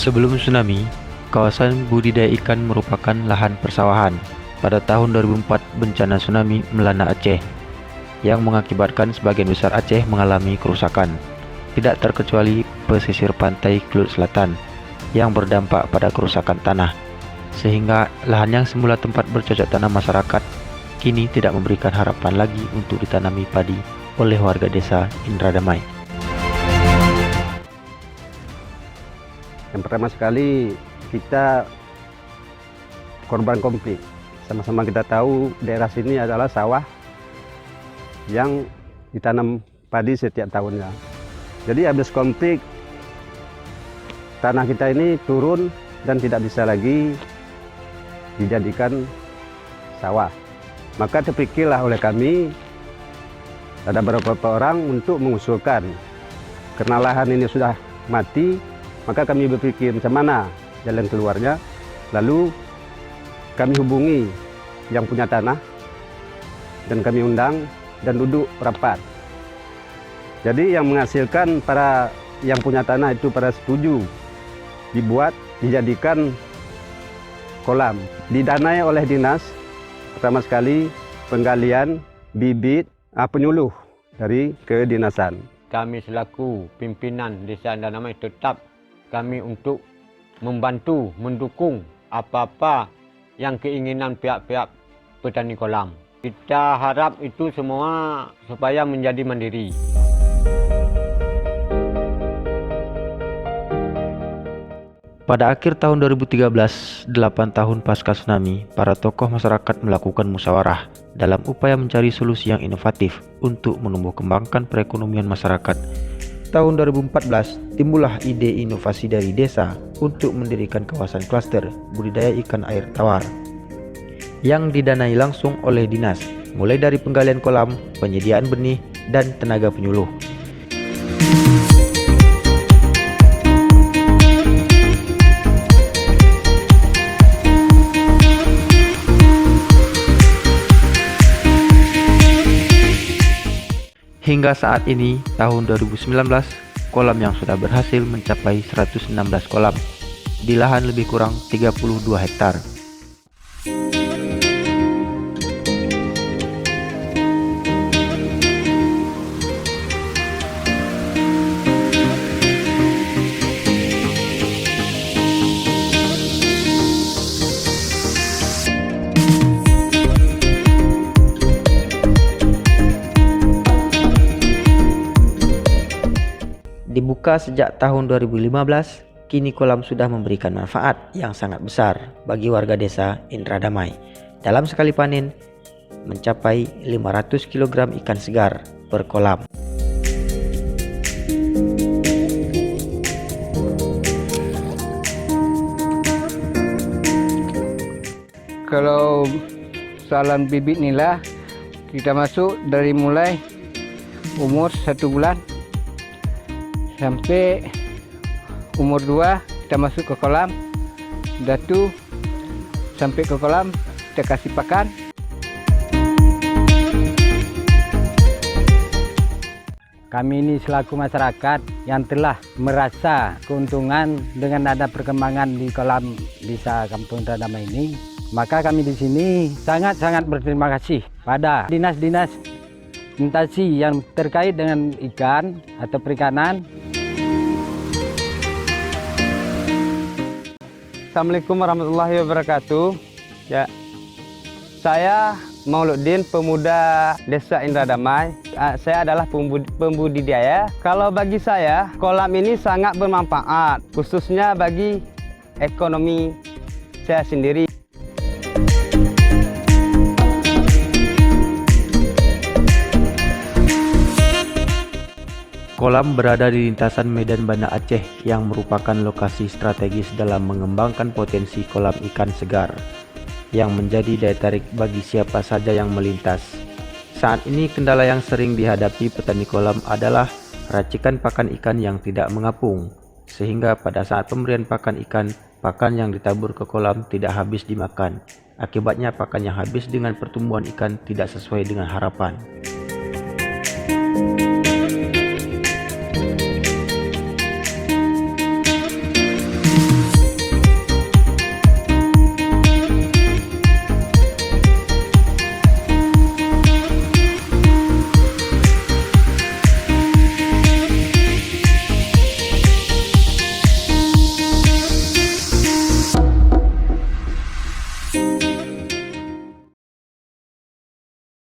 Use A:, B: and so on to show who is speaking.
A: Sebelum tsunami, kawasan budidaya ikan merupakan lahan persawahan. Pada tahun 2004, bencana tsunami melanda Aceh, yang mengakibatkan sebagian besar Aceh mengalami kerusakan, tidak terkecuali pesisir pantai Kelut Selatan, yang berdampak pada kerusakan tanah, sehingga lahan yang semula tempat bercocok tanam masyarakat, kini tidak memberikan harapan lagi untuk ditanami padi oleh warga desa Indradamai.
B: Yang pertama sekali, kita korban konflik. Sama-sama kita tahu daerah sini adalah sawah yang ditanam padi setiap tahunnya. Jadi habis konflik, tanah kita ini turun dan tidak bisa lagi dijadikan sawah. Maka terpikirlah oleh kami, ada beberapa orang untuk mengusulkan, karena lahan ini sudah mati, maka kami berpikir macam mana jalan keluarnya. Lalu kami hubungi yang punya tanah dan kami undang dan duduk rapat. Jadi yang menghasilkan para yang punya tanah itu pada setuju dijadikan kolam. Didanai oleh dinas, pertama sekali penggalian bibit penyuluh dari kedinasan.
C: Kami selaku pimpinan Desa Indradamai tetap kami untuk membantu, mendukung apa-apa yang keinginan pihak-pihak petani kolam. Kita harap itu semua supaya menjadi mandiri.
A: Pada akhir tahun 2013, 8 tahun pasca tsunami, para tokoh masyarakat melakukan musyawarah dalam upaya mencari solusi yang inovatif untuk menumbuh kembangkan perekonomian masyarakat. Tahun 2014, timbullah ide inovasi dari desa untuk mendirikan kawasan klaster budidaya ikan air tawar yang didanai langsung oleh dinas, mulai dari penggalian kolam, penyediaan benih, dan tenaga penyuluh. Hingga saat ini, tahun 2019, kolam yang sudah berhasil mencapai 116 kolam di lahan lebih kurang 32 hektar. Dibuka sejak tahun 2015, kini kolam sudah memberikan manfaat yang sangat besar bagi warga desa Indradamai. Dalam sekali panen, mencapai 500 kg ikan segar per kolam.
D: Kalau soalan bibit inilah, kita masuk dari mulai umur 1 bulan sampai umur 2 kita masuk ke kolam. Datu sampai ke kolam kita kasih pakan. Kami ini selaku masyarakat yang telah merasa keuntungan dengan ada perkembangan di kolam Desa Kampung Indradamai ini, maka kami di sini sangat-sangat berterima kasih pada dinas-dinas instansi yang terkait dengan ikan atau perikanan.
B: Assalamualaikum warahmatullahi wabarakatuh. Ya, saya Mauluddin, pemuda Desa Indradamai. Saya adalah pembudidaya. Kalau bagi saya, kolam ini sangat bermanfaat, khususnya bagi ekonomi saya sendiri.
A: Kolam berada di lintasan Medan Banda Aceh yang merupakan lokasi strategis dalam mengembangkan potensi kolam ikan segar yang menjadi daya tarik bagi siapa saja yang melintas. Saat ini kendala yang sering dihadapi petani kolam adalah racikan pakan ikan yang tidak mengapung, sehingga pada saat pemberian pakan ikan, pakan yang ditabur ke kolam tidak habis dimakan. Akibatnya pakan yang habis dengan pertumbuhan ikan tidak sesuai dengan harapan.